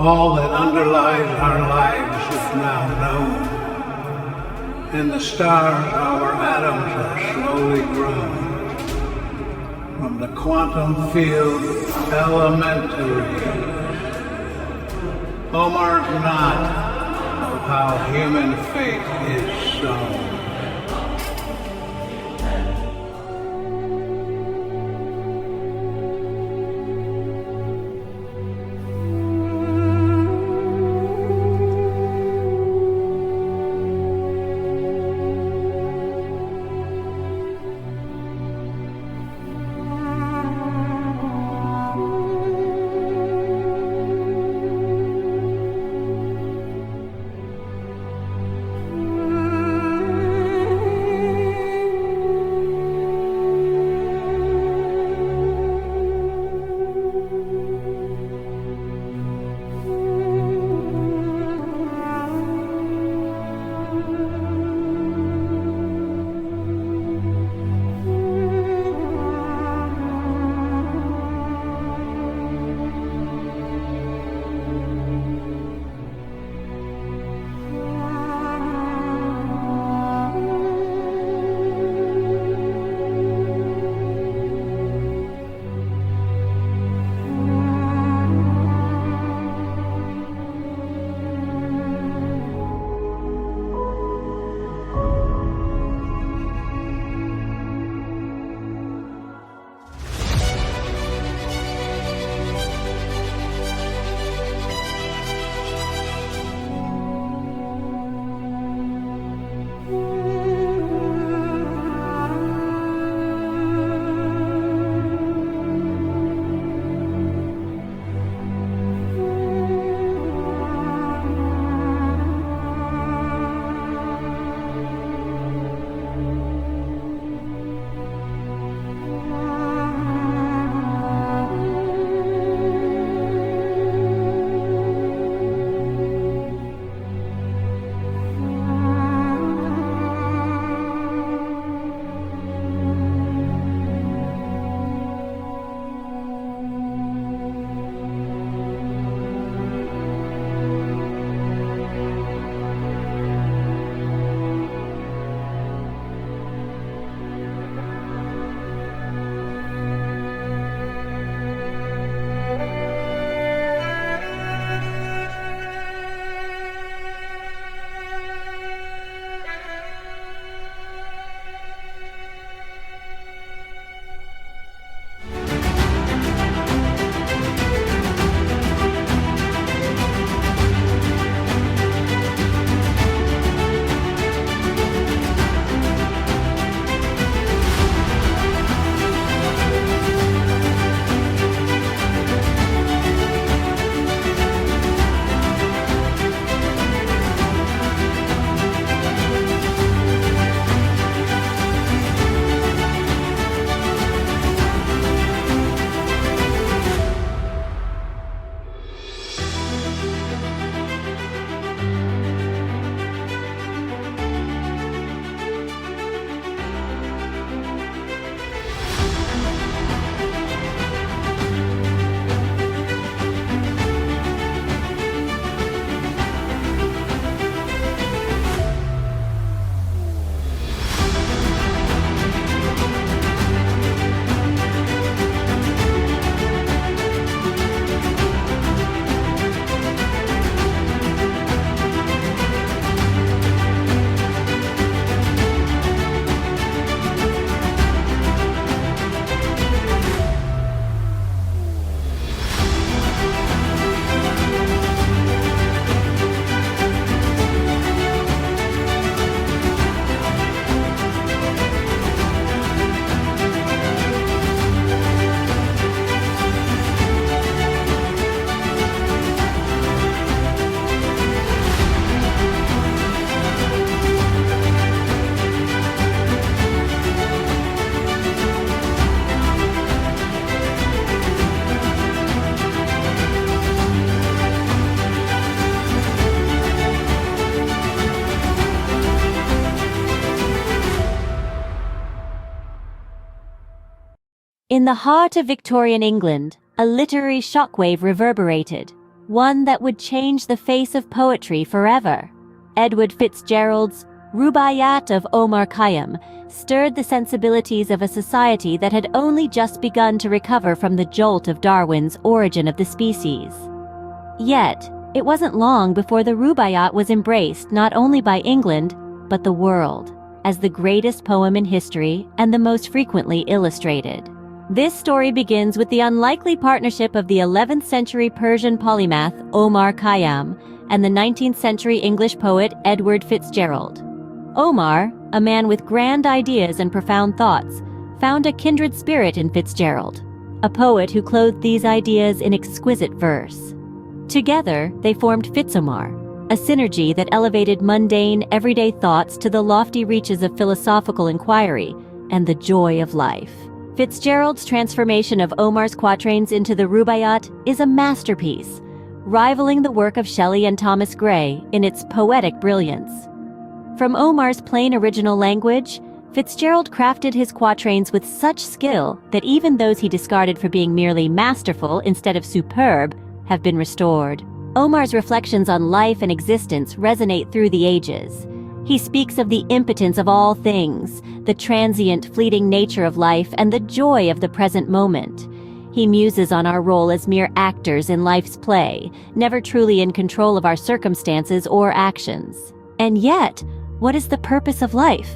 All that underlies our lives is now known. In the stars our atoms are slowly grown. From the quantum field elementary. Homer's knot of how human fate is sown. In the heart of Victorian England, a literary shockwave reverberated. one that would change the face of poetry forever. Edward Fitzgerald's Rubaiyat of Omar Khayyam stirred the sensibilities of a society that had only just begun to recover from the jolt of Darwin's Origin of the Species. Yet, it wasn't long before the Rubaiyat was embraced not only by England, but the world, as the greatest poem in history and the most frequently illustrated. This story begins with the unlikely partnership of the 11th century Persian polymath Omar Khayyam and the 19th century English poet Edward Fitzgerald. Omar, a man with grand ideas and profound thoughts, found a kindred spirit in Fitzgerald, a poet who clothed these ideas in exquisite verse. Together, they formed Fitzomar, a synergy that elevated mundane, everyday thoughts to the lofty reaches of philosophical inquiry and the joy of life. Fitzgerald's transformation of Omar's quatrains into the Rubaiyat is a masterpiece, rivaling the work of Shelley and Thomas Gray in its poetic brilliance. From Omar's plain original language, Fitzgerald crafted his quatrains with such skill that even those he discarded for being merely masterful instead of superb have been restored. Omar's reflections on life and existence resonate through the ages. He speaks of the impotence of all things, the transient, fleeting nature of life, and the joy of the present moment. He muses on our role as mere actors in life's play, never truly in control of our circumstances or actions. And yet, what is the purpose of life?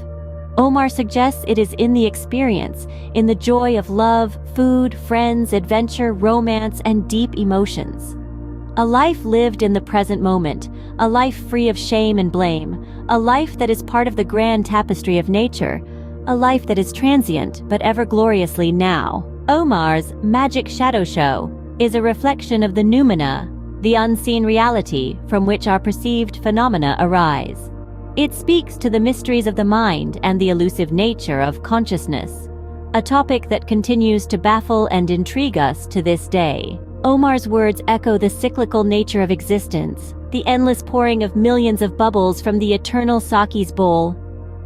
Omar suggests it is in the experience, in the joy of love, food, friends, adventure, romance, and deep emotions. A life lived in the present moment, a life free of shame and blame, a life that is part of the grand tapestry of nature, a life that is transient but ever gloriously now. Omar's Magic Shadow Show is a reflection of the noumena, the unseen reality from which our perceived phenomena arise. It speaks to the mysteries of the mind and the elusive nature of consciousness, a topic that continues to baffle and intrigue us to this day. Omar's words echo the cyclical nature of existence, the endless pouring of millions of bubbles from the eternal sake's bowl.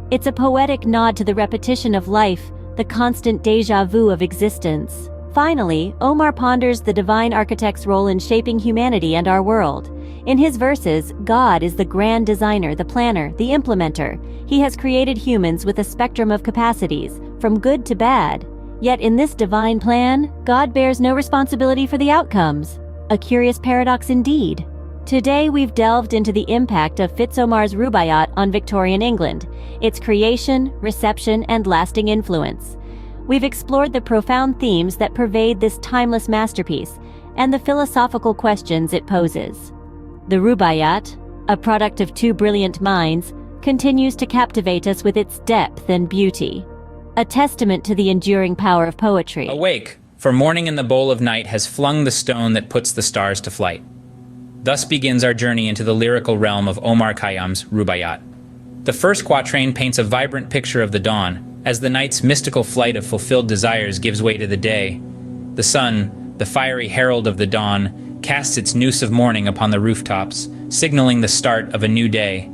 It's a poetic nod to the repetition of life, the constant déjà vu of existence. Finally, Omar ponders the divine architect's role in shaping humanity and our world. In his verses, God is the grand designer, the planner, the implementer. He has created humans with a spectrum of capacities, from good to bad. Yet in this divine plan, God bears no responsibility for the outcomes. A curious paradox indeed. Today we've delved into the impact of Fitzomar's Rubaiyat on Victorian England, its creation, reception, and lasting influence. We've explored the profound themes that pervade this timeless masterpiece and the philosophical questions it poses. The Rubaiyat, a product of two brilliant minds, continues to captivate us with its depth and beauty, a testament to the enduring power of poetry. Awake, for morning in the bowl of night has flung the stone that puts the stars to flight. Thus begins our journey into the lyrical realm of Omar Khayyam's Rubaiyat. The first quatrain paints a vibrant picture of the dawn, as the night's mystical flight of fulfilled desires gives way to the day. The sun, the fiery herald of the dawn, casts its noose of morning upon the rooftops, signaling the start of a new day.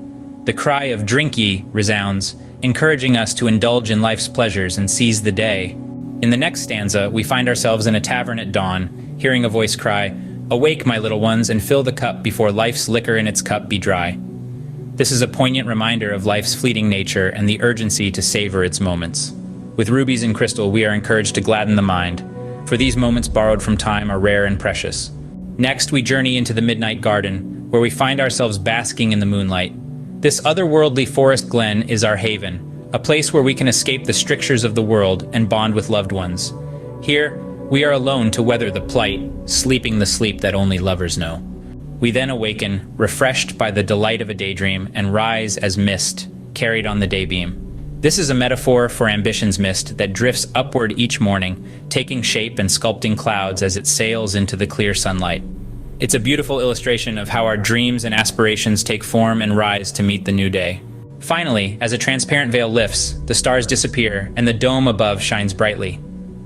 The cry of "Drink ye" resounds, encouraging us to indulge in life's pleasures and seize the day. In the next stanza, we find ourselves in a tavern at dawn, hearing a voice cry, "Awake, my little ones, and fill the cup before life's liquor in its cup be dry." This is a poignant reminder of life's fleeting nature and the urgency to savor its moments. With rubies and crystal, we are encouraged to gladden the mind, for these moments borrowed from time are rare and precious. Next, we journey into the midnight garden, where we find ourselves basking in the moonlight. This otherworldly forest glen is our haven, a place where we can escape the strictures of the world and bond with loved ones. Here, we are alone to weather the plight, sleeping the sleep that only lovers know. We then awaken, refreshed by the delight of a daydream, and rise as mist, carried on the daybeam. This is a metaphor for ambition's mist that drifts upward each morning, taking shape and sculpting clouds as it sails into the clear sunlight. It's a beautiful illustration of how our dreams and aspirations take form and rise to meet the new day. Finally, as a transparent veil lifts, the stars disappear and the dome above shines brightly.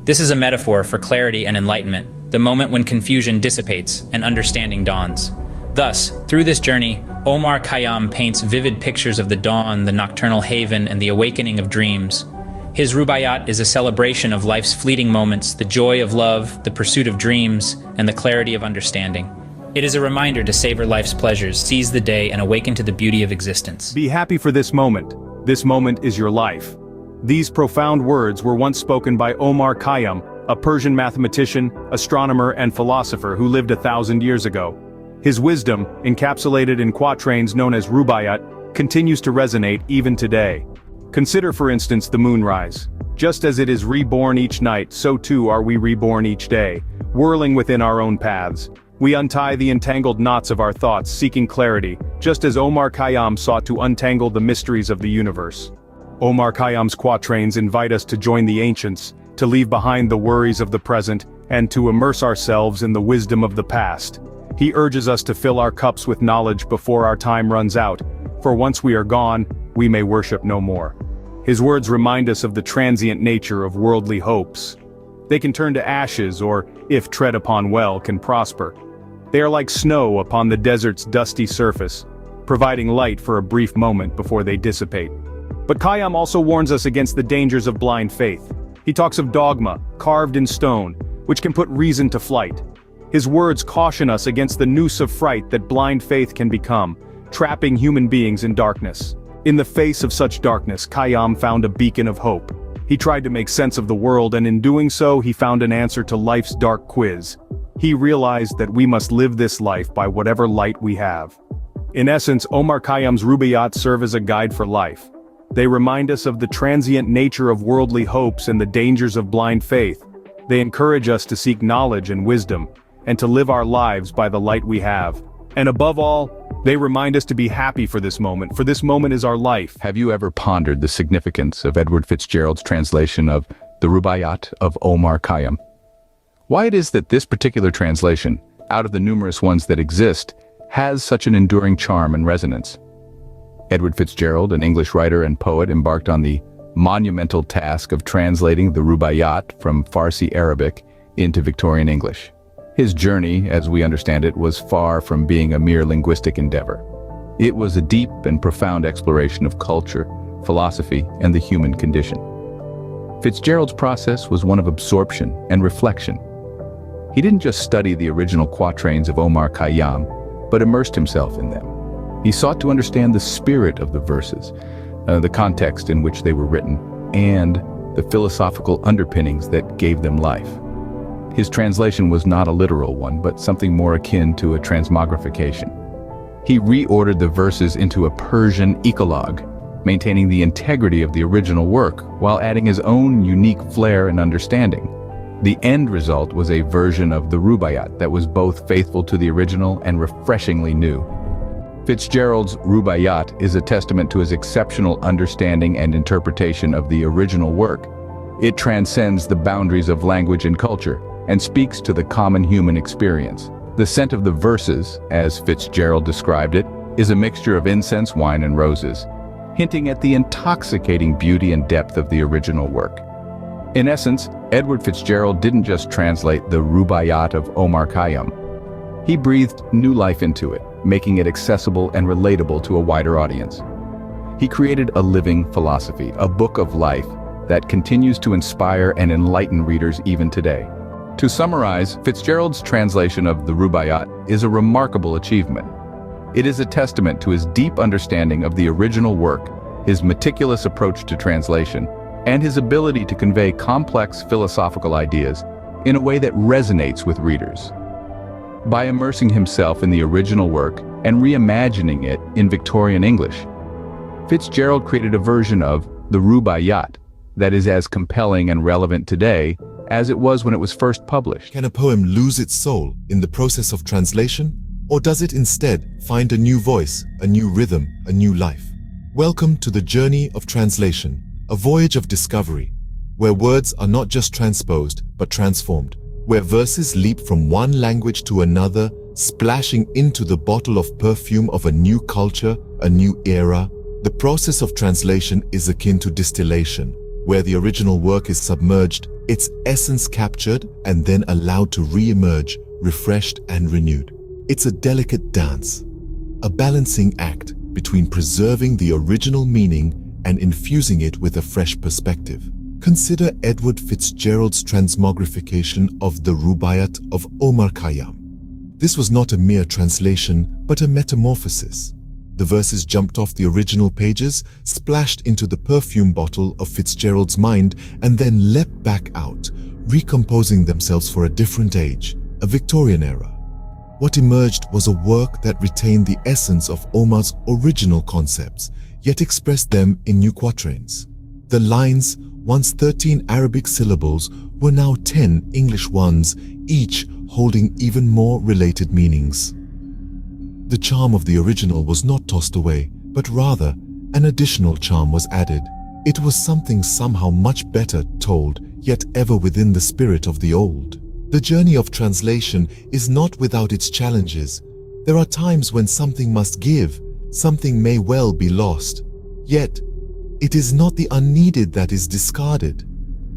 This is a metaphor for clarity and enlightenment, the moment when confusion dissipates and understanding dawns. Thus, through this journey, Omar Khayyam paints vivid pictures of the dawn, the nocturnal haven, and the awakening of dreams. His Rubaiyat is a celebration of life's fleeting moments, the joy of love, the pursuit of dreams, and the clarity of understanding. It is a reminder to savor life's pleasures, seize the day, and awaken to the beauty of existence. Be happy for this moment. This moment is your life. These profound words were once spoken by Omar Khayyam, a Persian mathematician, astronomer, and philosopher who lived 1,000 years ago. His wisdom, encapsulated in quatrains known as Rubaiyat, continues to resonate even today. Consider, for instance, the moonrise. Just as it is reborn each night, so too are we reborn each day, whirling within our own paths. We untie the entangled knots of our thoughts, seeking clarity, just as Omar Khayyam sought to untangle the mysteries of the universe. Omar Khayyam's quatrains invite us to join the ancients, to leave behind the worries of the present, and to immerse ourselves in the wisdom of the past. He urges us to fill our cups with knowledge before our time runs out, for once we are gone, we may worship no more. His words remind us of the transient nature of worldly hopes. They can turn to ashes or, if tread upon well, can prosper. They are like snow upon the desert's dusty surface, providing light for a brief moment before they dissipate. But Khayyam also warns us against the dangers of blind faith. He talks of dogma, carved in stone, which can put reason to flight. His words caution us against the noose of fright that blind faith can become, trapping human beings in darkness. In the face of such darkness, Khayyam found a beacon of hope. He tried to make sense of the world, and in doing so, he found an answer to life's dark quiz. He realized that we must live this life by whatever light we have. In essence, Omar Khayyam's Rubaiyat serve as a guide for life. They remind us of the transient nature of worldly hopes and the dangers of blind faith. They encourage us to seek knowledge and wisdom, and to live our lives by the light we have. And above all, they remind us to be happy for this moment is our life. Have you ever pondered the significance of Edward Fitzgerald's translation of the Rubaiyat of Omar Khayyam? Why it is that this particular translation, out of the numerous ones that exist, has such an enduring charm and resonance? Edward Fitzgerald, an English writer and poet, embarked on the monumental task of translating the Rubaiyat from Farsi Arabic into Victorian English. His journey, as we understand it, was far from being a mere linguistic endeavor. It was a deep and profound exploration of culture, philosophy, and the human condition. Fitzgerald's process was one of absorption and reflection. He didn't just study the original quatrains of Omar Khayyam, but immersed himself in them. He sought to understand the spirit of the verses, the context in which they were written, and the philosophical underpinnings that gave them life. His translation was not a literal one, but something more akin to a transmogrification. He reordered the verses into a Persian eclogue, maintaining the integrity of the original work, while adding his own unique flair and understanding. The end result was a version of the Rubaiyat that was both faithful to the original and refreshingly new. Fitzgerald's Rubaiyat is a testament to his exceptional understanding and interpretation of the original work. It transcends the boundaries of language and culture, and speaks to the common human experience. The scent of the verses, as Fitzgerald described it, is a mixture of incense, wine, and roses, hinting at the intoxicating beauty and depth of the original work. In essence, Edward Fitzgerald didn't just translate the Rubaiyat of Omar Khayyam. He breathed new life into it, making it accessible and relatable to a wider audience. He created a living philosophy, a book of life that continues to inspire and enlighten readers even today. To summarize, Fitzgerald's translation of the Rubaiyat is a remarkable achievement. It is a testament to his deep understanding of the original work, his meticulous approach to translation, and his ability to convey complex philosophical ideas in a way that resonates with readers. By immersing himself in the original work and reimagining it in Victorian English, Fitzgerald created a version of the Rubaiyat that is as compelling and relevant today as it was when it was first published. Can a poem lose its soul in the process of translation, or does it instead find a new voice, a new rhythm, a new life? Welcome to the journey of translation, a voyage of discovery, where words are not just transposed, but transformed, where verses leap from one language to another, splashing into the bottle of perfume of a new culture, a new era. The process of translation is akin to distillation, where the original work is submerged, its essence captured, and then allowed to re-emerge, refreshed and renewed. It's a delicate dance, a balancing act between preserving the original meaning and infusing it with a fresh perspective. Consider Edward Fitzgerald's transmogrification of the Rubaiyat of Omar Khayyam. This was not a mere translation, but a metamorphosis. The verses jumped off the original pages, splashed into the perfume bottle of Fitzgerald's mind, and then leapt back out, recomposing themselves for a different age, a Victorian era. What emerged was a work that retained the essence of Omar's original concepts, yet expressed them in new quatrains. The lines, once 13 Arabic syllables, were now 10 English ones, each holding even more related meanings. The charm of the original was not tossed away, but rather, an additional charm was added. It was something somehow much better told, yet ever within the spirit of the old. The journey of translation is not without its challenges. There are times when something must give, something may well be lost. Yet, it is not the unneeded that is discarded.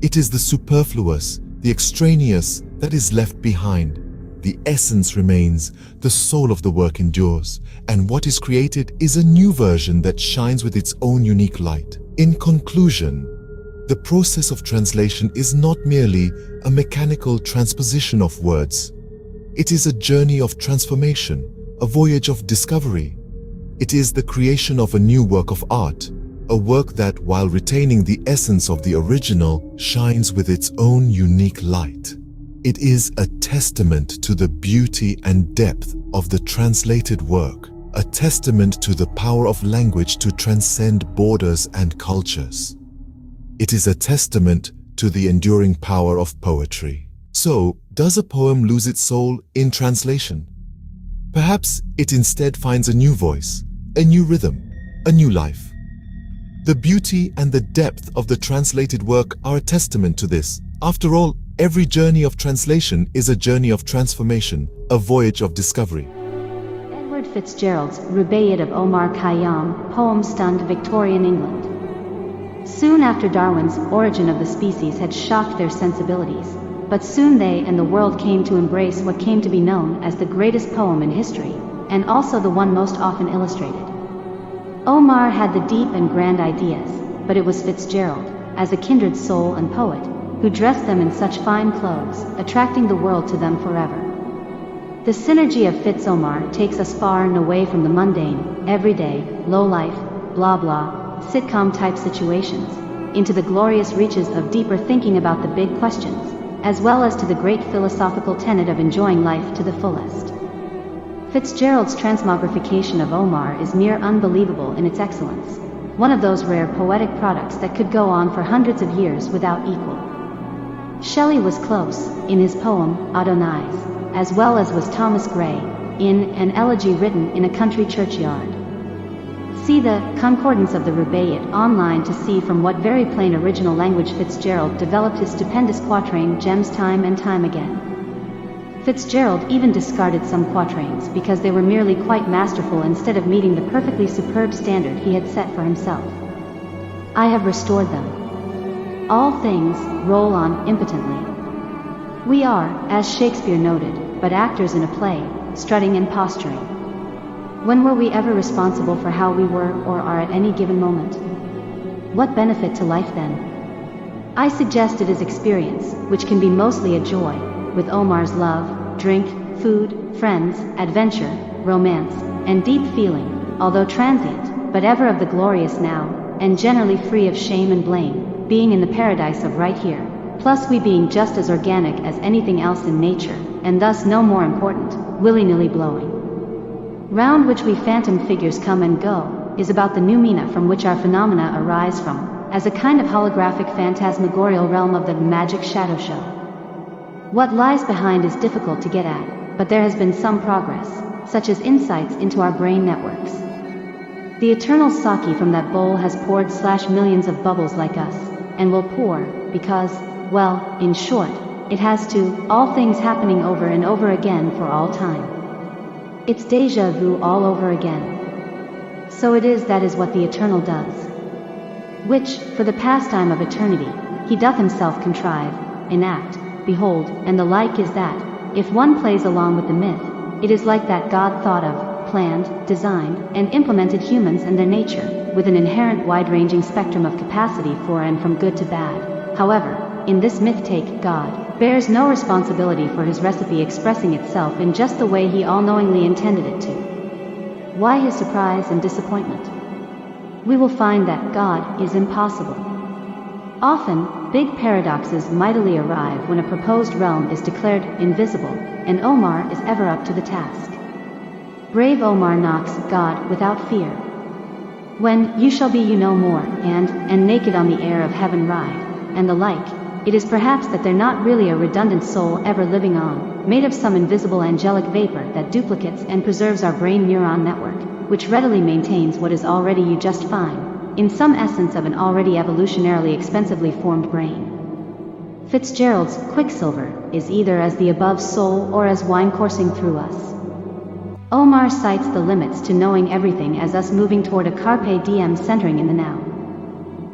It is the superfluous, the extraneous that is left behind. The essence remains, the soul of the work endures, and what is created is a new version that shines with its own unique light. In conclusion, the process of translation is not merely a mechanical transposition of words. It is a journey of transformation, a voyage of discovery. It is the creation of a new work of art, a work that, while retaining the essence of the original, shines with its own unique light. It is a testament to the beauty and depth of the translated work, a testament to the power of language to transcend borders and cultures. It is a testament to the enduring power of poetry. So, does a poem lose its soul in translation? Perhaps it instead finds a new voice, a new rhythm, a new life. The beauty and the depth of the translated work are a testament to this. After all, every journey of translation is a journey of transformation, a voyage of discovery. Edward Fitzgerald's Rubaiyat of Omar Khayyam poem stunned Victorian England. Soon after Darwin's Origin of the Species had shocked their sensibilities, but soon they and the world came to embrace what came to be known as the greatest poem in history, and also the one most often illustrated. Omar had the deep and grand ideas, but it was Fitzgerald, as a kindred soul and poet, who dressed them in such fine clothes, attracting the world to them forever. The synergy of Fitz-Omar takes us far and away from the mundane, everyday, low-life, blah-blah, sitcom-type situations, into the glorious reaches of deeper thinking about the big questions, as well as to the great philosophical tenet of enjoying life to the fullest. Fitzgerald's transmogrification of Omar is mere unbelievable in its excellence, one of those rare poetic products that could go on for hundreds of years without equal. Shelley was close, in his poem, Adonais, as well as was Thomas Gray, in An Elegy Written in a Country Churchyard. See the Concordance of the Rubaiyat online to see from what very plain original language Fitzgerald developed his stupendous quatrain gems time and time again. Fitzgerald even discarded some quatrains because they were merely quite masterful instead of meeting the perfectly superb standard he had set for himself. I have restored them. All things roll on impotently. We are, as Shakespeare noted, but actors in a play, strutting and posturing. When were we ever responsible for how we were or are at any given moment? What benefit to life then? I suggest it is experience, which can be mostly a joy, with Omar's love, drink, food, friends, adventure, romance, and deep feeling, although transient, but ever of the glorious now, and generally free of shame and blame, being in the paradise of right here, plus we being just as organic as anything else in nature, and thus no more important, willy-nilly blowing. Round which we phantom figures come and go, is about the noumena from which our phenomena arise from, as a kind of holographic phantasmagorial realm of the magic shadow show. What lies behind is difficult to get at, but there has been some progress, such as insights into our brain networks. The eternal sake from that bowl has poured millions of bubbles like us, and will pour, because, well, in short, it has to, all things happening over and over again for all time. It's déjà vu all over again. So it is that is what the eternal does. Which, for the pastime of eternity, he doth himself contrive, enact, behold, and the like is that, if one plays along with the myth, it is like that God thought of, planned, designed, and implemented humans and their nature, with an inherent wide-ranging spectrum of capacity for and from good to bad. However, in this myth take God, bears no responsibility for his recipe expressing itself in just the way he all-knowingly intended it to. Why his surprise and disappointment? We will find that God is impossible. Often, big paradoxes mightily arrive when a proposed realm is declared invisible, and Omar is ever up to the task. Brave Omar knocks God without fear. When you shall be you no more, and naked on the air of heaven ride, and the like, it is perhaps that they're not really a redundant soul ever living on, made of some invisible angelic vapor that duplicates and preserves our brain neuron network, which readily maintains what is already you just fine, in some essence of an already evolutionarily expensively formed brain. Fitzgerald's Quicksilver is either as the above soul or as wine coursing through us. Omar cites the limits to knowing everything as us moving toward a carpe diem centering in the now.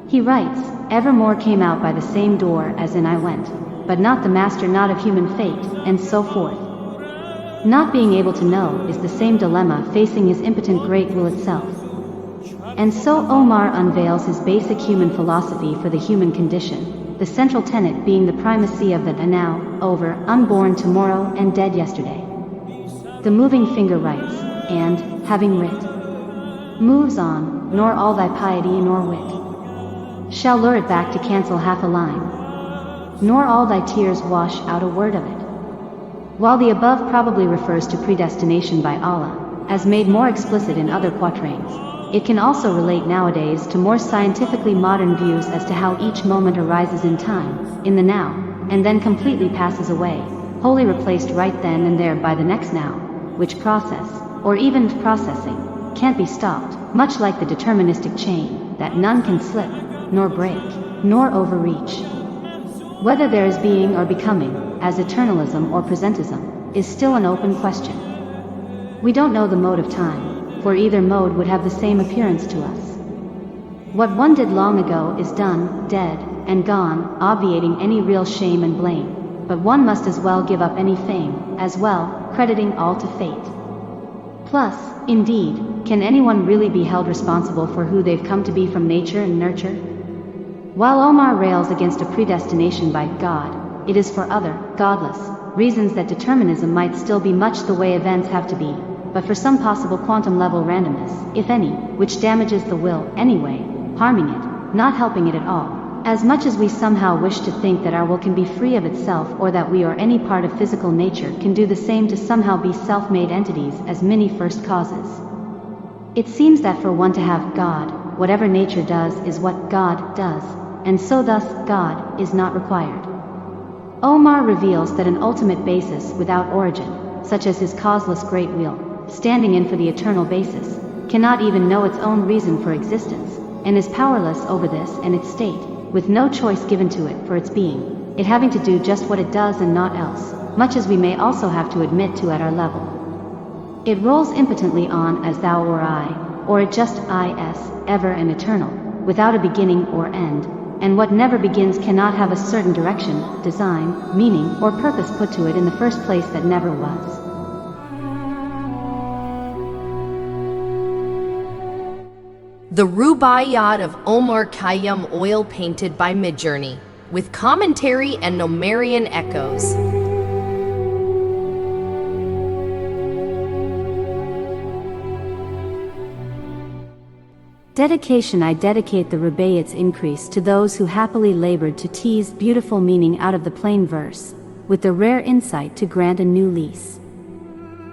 He writes, evermore came out by the same door as in I went, but not the master not of human fate, and so forth. Not being able to know is the same dilemma facing his impotent great will itself. And so Omar unveils his basic human philosophy for the human condition, the central tenet being the primacy of the now, over, unborn tomorrow and dead yesterday. The moving finger writes, and, having writ, moves on, nor all thy piety nor wit shall lure it back to cancel half a line, nor all thy tears wash out a word of it. While the above probably refers to predestination by Allah, as made more explicit in other quatrains, it can also relate nowadays to more scientifically modern views as to how each moment arises in time, in the now, and then completely passes away, wholly replaced right then and there by the next now, which process, or even processing, can't be stopped, much like the deterministic chain, that none can slip, nor break, nor overreach. Whether there is being or becoming, as eternalism or presentism, is still an open question. We don't know the mode of time, for either mode would have the same appearance to us. What one did long ago is done, dead, and gone, obviating any real shame and blame. But one must as well give up any fame, as well, crediting all to fate. Plus, indeed, can anyone really be held responsible for who they've come to be from nature and nurture? While Omar rails against a predestination by God, it is for other, godless, reasons that determinism might still be much the way events have to be, but for some possible quantum-level randomness, if any, which damages the will, anyway, harming it, not helping it at all. As much as we somehow wish to think that our will can be free of itself or that we or any part of physical nature can do the same to somehow be self-made entities as many first causes. It seems that for one to have God, whatever nature does is what God does, and so thus God is not required. Omar reveals that an ultimate basis without origin, such as his causeless great will, standing in for the eternal basis, cannot even know its own reason for existence, and is powerless over this and its state, with no choice given to it for its being, it having to do just what it does and not else, much as we may also have to admit to at our level. It rolls impotently on as thou or I, or it just is, ever and eternal, without a beginning or end, and what never begins cannot have a certain direction, design, meaning, or purpose put to it in the first place that never was. The Rubaiyat of Omar Khayyam, oil painted by MidJourney, with commentary and Nomarian echoes. Dedication. I dedicate the Rubaiyat's increase to those who happily labored to tease beautiful meaning out of the plain verse, with the rare insight to grant a new lease.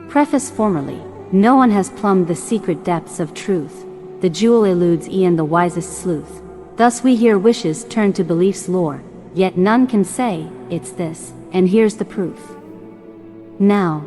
Preface. Formerly, no one has plumbed the secret depths of truth. The jewel eludes e'en the wisest sleuth. Thus we hear wishes turn to belief's lore, yet none can say, it's this, and here's the proof. Now,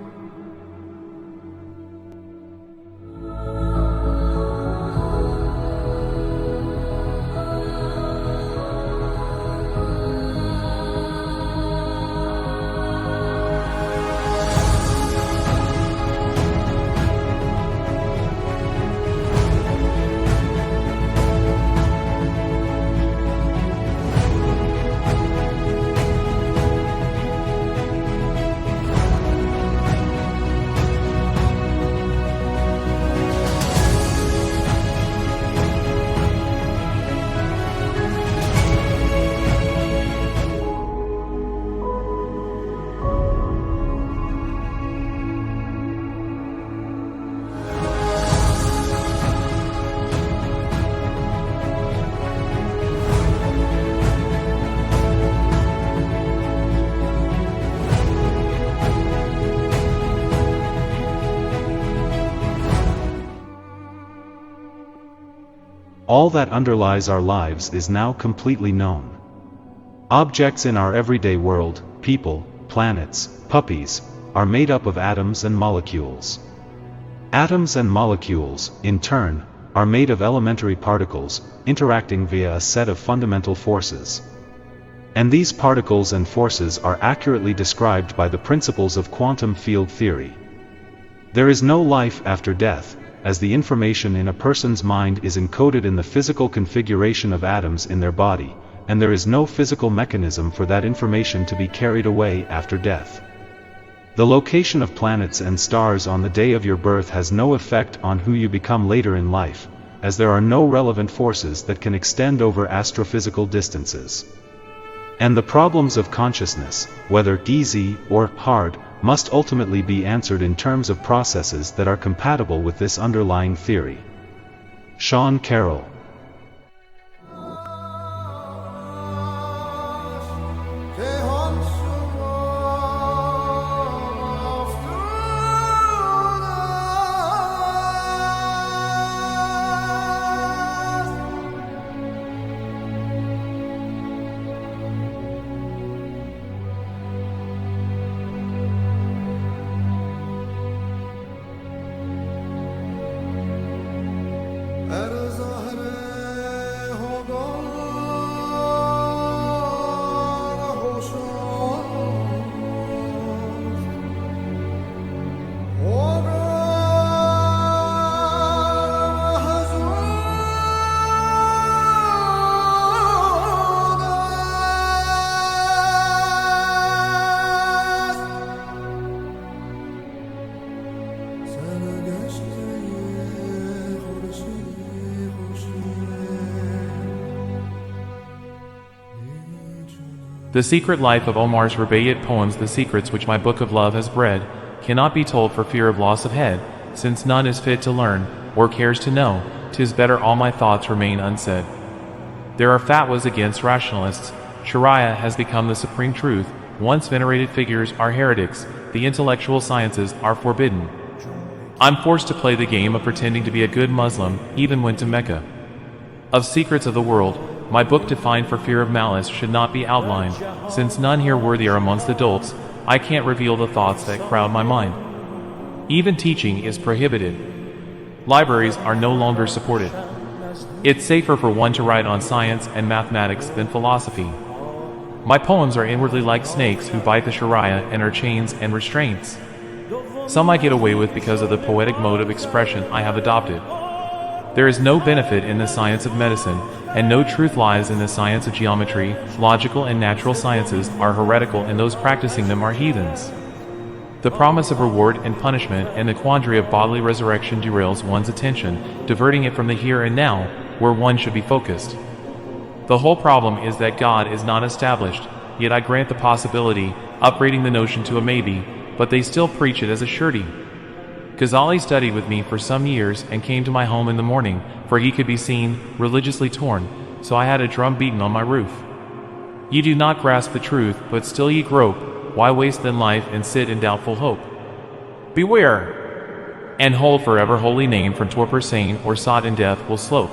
All that underlies our lives is now completely known. Objects in our everyday world, people, planets, puppies, are made up of atoms and molecules. Atoms and molecules, in turn, are made of elementary particles, interacting via a set of fundamental forces. And these particles and forces are accurately described by the principles of quantum field theory. There is no life after death, as the information in a person's mind is encoded in the physical configuration of atoms in their body, and there is no physical mechanism for that information to be carried away after death. The location of planets and stars on the day of your birth has no effect on who you become later in life, as there are no relevant forces that can extend over astrophysical distances. And the problems of consciousness, whether easy or hard, must ultimately be answered in terms of processes that are compatible with this underlying theory. Sean Carroll. The secret life of Omar's Rubaiyat poems, the secrets which my book of love has bred, cannot be told for fear of loss of head, since none is fit to learn, or cares to know. 'Tis better all my thoughts remain unsaid. There are fatwas against rationalists. Sharia has become the supreme truth. Once venerated figures are heretics. The intellectual sciences are forbidden. I'm forced to play the game of pretending to be a good Muslim, even when to Mecca. Of secrets of the world, my book defined for fear of malice should not be outlined, since none here worthy are amongst adults. I can't reveal the thoughts that crowd my mind. Even teaching is prohibited. Libraries are no longer supported. It's safer for one to write on science and mathematics than philosophy. My poems are inwardly like snakes who bite the Sharia and are chains and restraints. Some I get away with because of the poetic mode of expression I have adopted. There is no benefit in the science of medicine, and no truth lies in the science of geometry. Logical and natural sciences are heretical, and those practicing them are heathens. The promise of reward and punishment and the quandary of bodily resurrection derails one's attention, diverting it from the here and now, where one should be focused. The whole problem is that God is not established, yet I grant the possibility, upgrading the notion to a maybe, but they still preach it as a surety. Ghazali studied with me for some years and came to my home in the morning, for he could be seen, religiously torn, so I had a drum beaten on my roof. Ye do not grasp the truth, but still ye grope. Why waste then life and sit in doubtful hope? Beware! And hold forever holy name from torpor sane or sought in death will slope.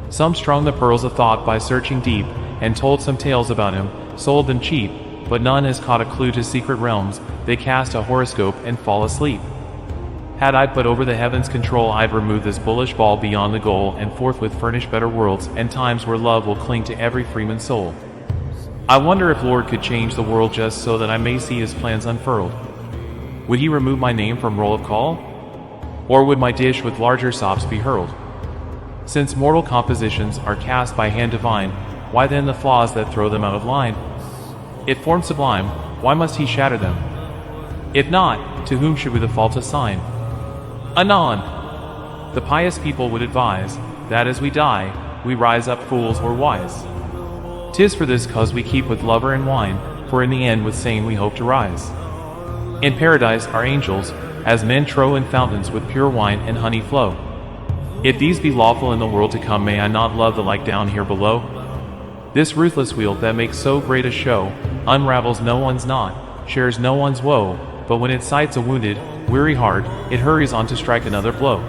Some strung the pearls of thought by searching deep, and told some tales about him, sold them cheap, but none has caught a clue to secret realms. They cast a horoscope and fall asleep. Had I put over the heavens control, I'd remove this bullish ball beyond the goal, and forthwith furnish better worlds and times where love will cling to every freeman's soul. I wonder if Lord could change the world just so that I may see his plans unfurled. Would he remove my name from roll of call? Or would my dish with larger sops be hurled? Since mortal compositions are cast by hand divine, why then the flaws that throw them out of line? If formed sublime, why must he shatter them? If not, to whom should we the fault assign? Anon! The pious people would advise that as we die, we rise up fools or wise. 'Tis for this cause we keep with lover and wine, for in the end with same we hope to rise. In paradise are angels, as men trow in fountains with pure wine and honey flow. If these be lawful in the world to come, may I not love the like down here below? This ruthless wheel that makes so great a show, unravels no one's knot, shares no one's woe, but when it sights a wounded, weary heart, it hurries on to strike another blow.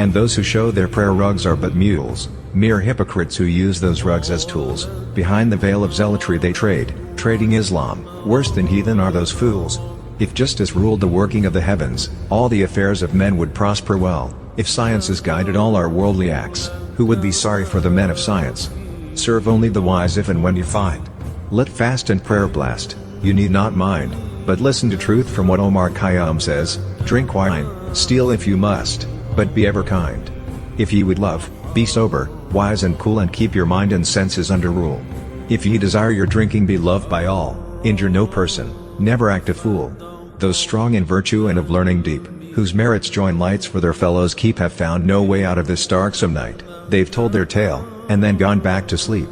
And those who show their prayer rugs are but mules, mere hypocrites who use those rugs as tools. Behind the veil of zealotry they trade, trading Islam. Worse than heathen are those fools. If justice ruled the working of the heavens, all the affairs of men would prosper well. If sciences guided all our worldly acts, who would be sorry for the men of science? Serve only the wise if and when you find. Let fast and prayer blast, you need not mind, but listen to truth from what Omar Khayyam says. Drink wine, steal if you must, but be ever kind. If ye would love, be sober, wise and cool, and keep your mind and senses under rule. If ye desire your drinking be loved by all, injure no person, never act a fool. Those strong in virtue and of learning deep, whose merits join lights for their fellows keep, have found no way out of this darksome night. They've told their tale, and then gone back to sleep.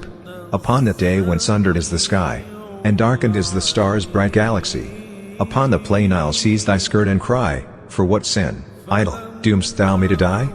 Upon that day when sundered is the sky, and darkened is the stars' bright galaxy, upon the plain I'll seize thy skirt and cry, for what sin, idle, doom'st thou me to die?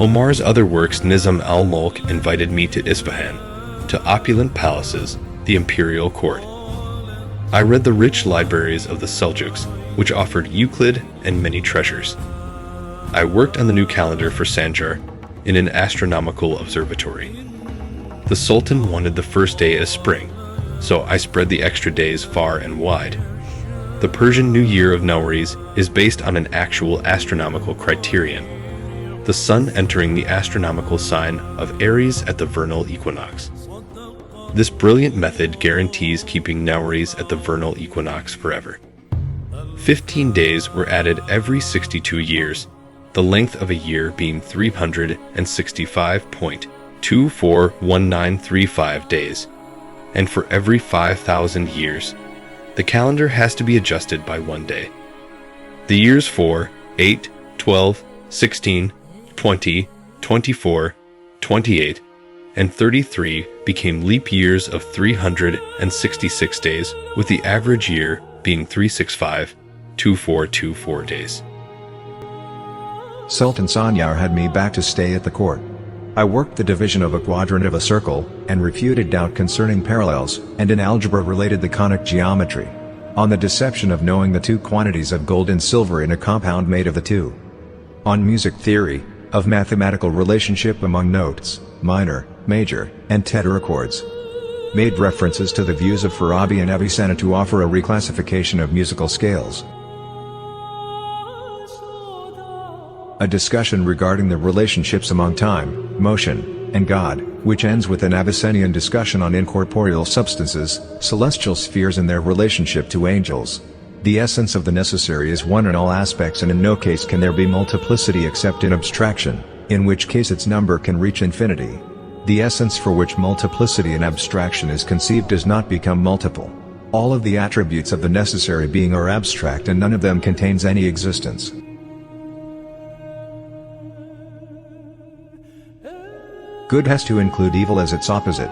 Omar's other works, Nizam al-Mulk invited me to Isfahan, to opulent palaces, the imperial court. I read the rich libraries of the Seljuks, which offered Euclid and many treasures. I worked on the new calendar for Sanjar in an astronomical observatory. The Sultan wanted the first day as spring, so I spread the extra days far and wide. The Persian New Year of Nowruz is based on an actual astronomical criterion, the sun entering the astronomical sign of Aries at the vernal equinox. This brilliant method guarantees keeping Nowruz at the vernal equinox forever. 15 days were added every 62 years, the length of a year being 365.241935 days, and for every 5,000 years, the calendar has to be adjusted by 1 day. The years 4, 8, 12, 16, 20, 24, 28, and 33 became leap years of 366 days, with the average year being 365.2424 days. Sultan Sanyar had me back to stay at the court. I worked the division of a quadrant of a circle, and refuted doubt concerning parallels, and in algebra related the conic geometry, on the deception of knowing the two quantities of gold and silver in a compound made of the two. On music theory, of mathematical relationship among notes, minor, major, and tetrachords. Made references to the views of Farabi and Avicenna to offer a reclassification of musical scales. A discussion regarding the relationships among time, motion, and God, which ends with an Avicennian discussion on incorporeal substances, celestial spheres and their relationship to angels. The essence of the necessary is one in all aspects, and in no case can there be multiplicity except in abstraction, in which case its number can reach infinity. The essence for which multiplicity in abstraction is conceived does not become multiple. All of the attributes of the necessary being are abstract, and none of them contains any existence. Good has to include evil as its opposite.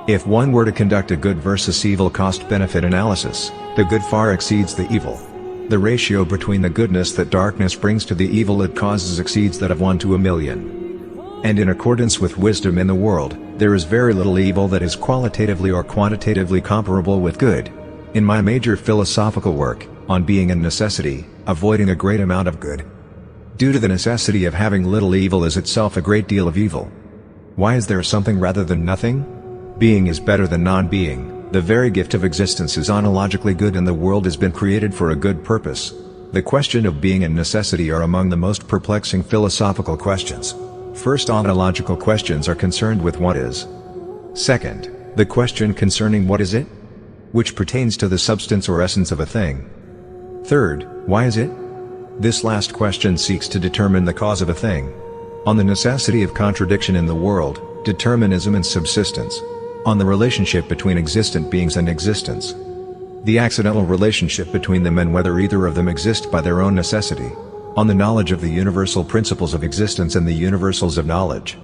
If one were to conduct a good versus evil cost-benefit analysis, the good far exceeds the evil. The ratio between the goodness that darkness brings to the evil it causes exceeds that of 1 to 1,000,000. And in accordance with wisdom in the world, there is very little evil that is qualitatively or quantitatively comparable with good. In my major philosophical work, on being and necessity, avoiding a great amount of good. Due to the necessity of having little evil is itself a great deal of evil. Why is there something rather than nothing? Being is better than non-being. The very gift of existence is ontologically good and the world has been created for a good purpose. The question of being and necessity are among the most perplexing philosophical questions. First, ontological questions are concerned with what is. Second, the question concerning what is it, which pertains to the substance or essence of a thing. Third, why is it? This last question seeks to determine the cause of a thing. On the necessity of contradiction in the world, determinism and subsistence. On the relationship between existent beings and existence. The accidental relationship between them and whether either of them exist by their own necessity. On the knowledge of the universal principles of existence and the universals of knowledge.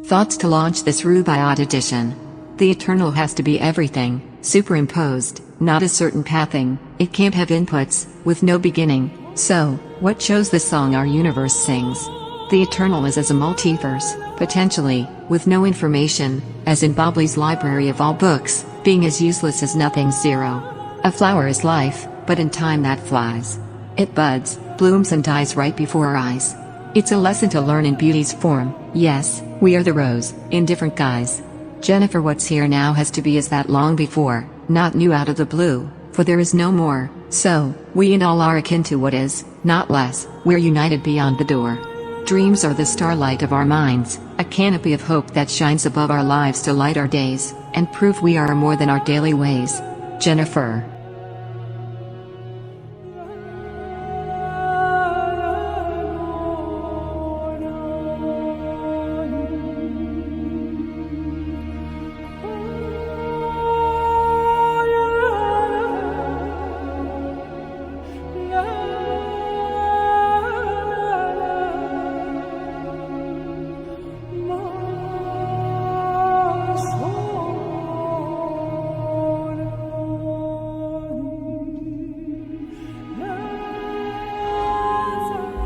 Thoughts to launch this Rubaiyat edition. The eternal has to be everything, superimposed, not a certain pathing. It can't have inputs, with no beginning. So, what shows this song our universe sings? The eternal is as a multiverse, potentially, with no information, as in Bobley's library of all books, being as useless as nothing, zero. A flower is life, but in time that flies. It buds, blooms and dies right before our eyes. It's a lesson to learn in beauty's form. Yes, we are the rose, in different guise. Jennifer, what's here now has to be as that long before, not new out of the blue, for there is no more. So, we and all are akin to what is, not less, we're united beyond the door. Dreams are the starlight of our minds, a canopy of hope that shines above our lives to light our days, and prove we are more than our daily ways. Jennifer.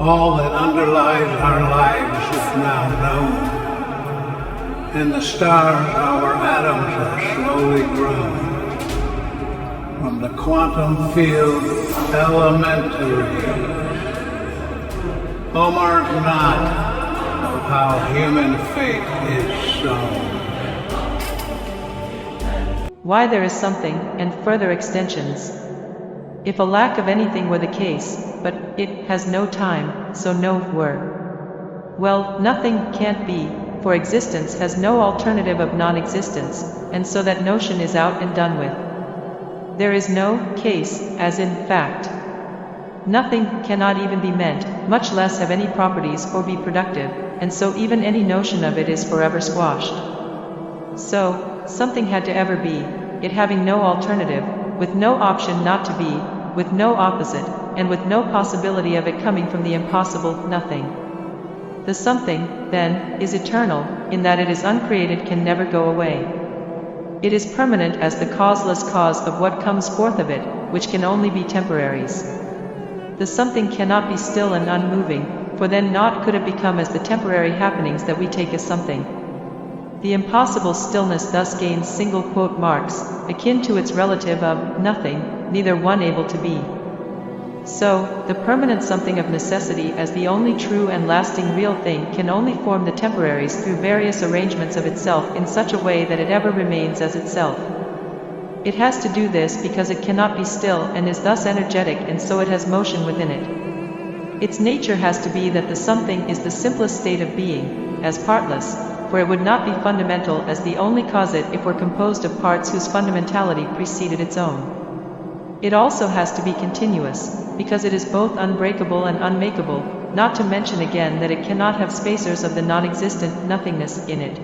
All that underlies our lives is now known. In the stars our atoms are slowly grown. From the quantum field elementary. Omar's knot of how human fate is sown. Why there is something, and further extensions. If a lack of anything were the case, but it has no time, so no were. Well, nothing can't be, for existence has no alternative of non-existence, and so that notion is out and done with. There is no case, as in fact. Nothing cannot even be meant, much less have any properties or be productive, and so even any notion of it is forever squashed. So, something had to ever be, it having no alternative, with no option not to be, with no opposite, and with no possibility of it coming from the impossible, nothing. The something, then, is eternal, in that it is uncreated, can never go away. It is permanent as the causeless cause of what comes forth of it, which can only be temporaries. The something cannot be still and unmoving, for then naught could it become as the temporary happenings that we take as something. The impossible stillness thus gains single quote marks, akin to its relative of nothing, neither one able to be. So, the permanent something of necessity as the only true and lasting real thing can only form the temporaries through various arrangements of itself in such a way that it ever remains as itself. It has to do this because it cannot be still and is thus energetic, and so it has motion within it. Its nature has to be that the something is the simplest state of being, as partless, for it would not be fundamental as the only cause it if were composed of parts whose fundamentality preceded its own. It also has to be continuous, because it is both unbreakable and unmakeable, not to mention again that it cannot have spacers of the non-existent nothingness in it.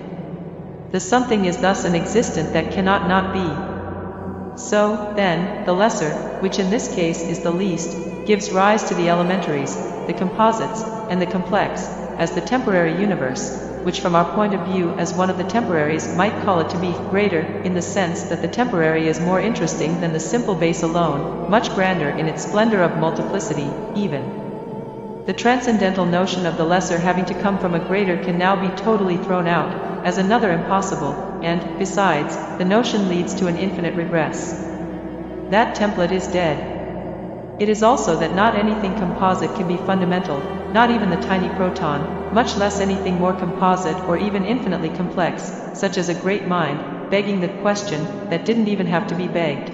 The something is thus an existent that cannot not be. So, then, the lesser, which in this case is the least, gives rise to the elementaries, the composites, and the complex, as the temporary universe, which from our point of view as one of the temporaries might call it to be greater, in the sense that the temporary is more interesting than the simple base alone, much grander in its splendor of multiplicity, even. The transcendental notion of the lesser having to come from a greater can now be totally thrown out, as another impossible, and, besides, the notion leads to an infinite regress. That template is dead. It is also that not anything composite can be fundamental, not even the tiny proton, much less anything more composite or even infinitely complex, such as a great mind, begging the question that didn't even have to be begged.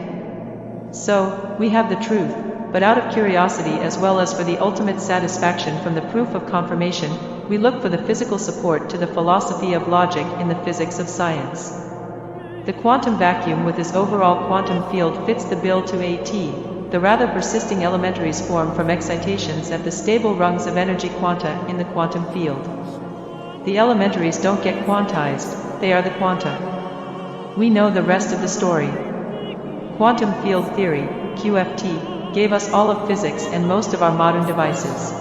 So, we have the truth, but out of curiosity as well as for the ultimate satisfaction from the proof of confirmation, we look for the physical support to the philosophy of logic in the physics of science. The quantum vacuum with its overall quantum field fits the bill to a T. The rather persisting elementaries form from excitations at the stable rungs of energy quanta in the quantum field. The elementaries don't get quantized, they are the quanta. We know the rest of the story. Quantum field theory, QFT, gave us all of physics and most of our modern devices.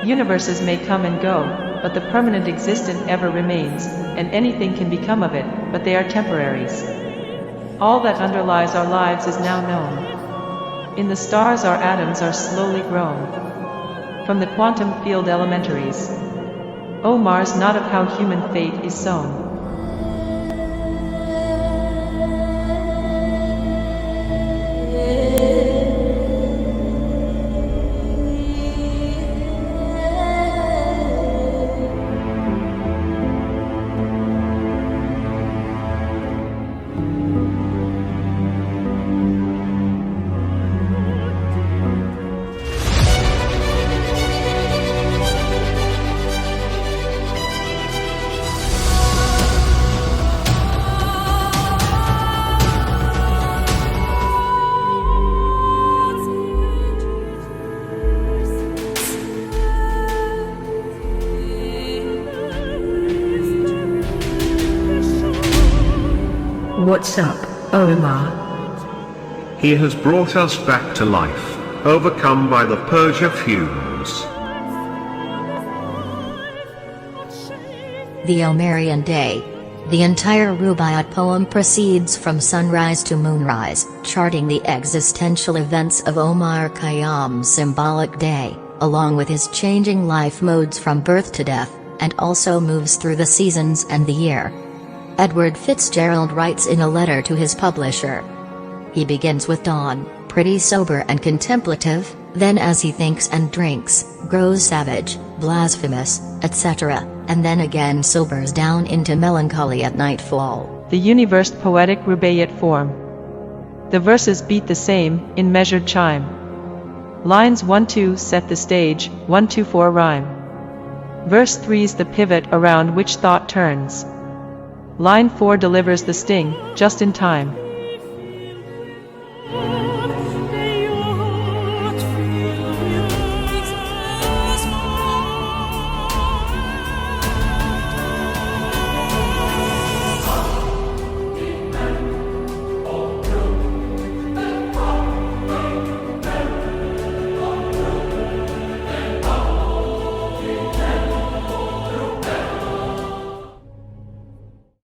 Universes may come and go, but the permanent existent ever remains, and anything can become of it, but they are temporaries. All that underlies our lives is now known. In the stars our atoms are slowly grown. From the quantum field elementaries. O Mars, not of how human fate is sown. What's up, Omar? He has brought us back to life, overcome by the Persia fumes. The Omarian Day. The entire Rubaiyat poem proceeds from sunrise to moonrise, charting the existential events of Omar Khayyam's symbolic day, along with his changing life modes from birth to death, and also moves through the seasons and the year. Edward Fitzgerald writes in a letter to his publisher. He begins with dawn, pretty sober and contemplative, then as he thinks and drinks, grows savage, blasphemous, etc., and then again sobers down into melancholy at nightfall. The Universed Poetic Rubaiyat form. The verses beat the same, in measured chime. Lines 1-2 set the stage, 1-2-4 rhyme. Verse 3's the pivot around which thought turns. Line 4 delivers the sting, just in time.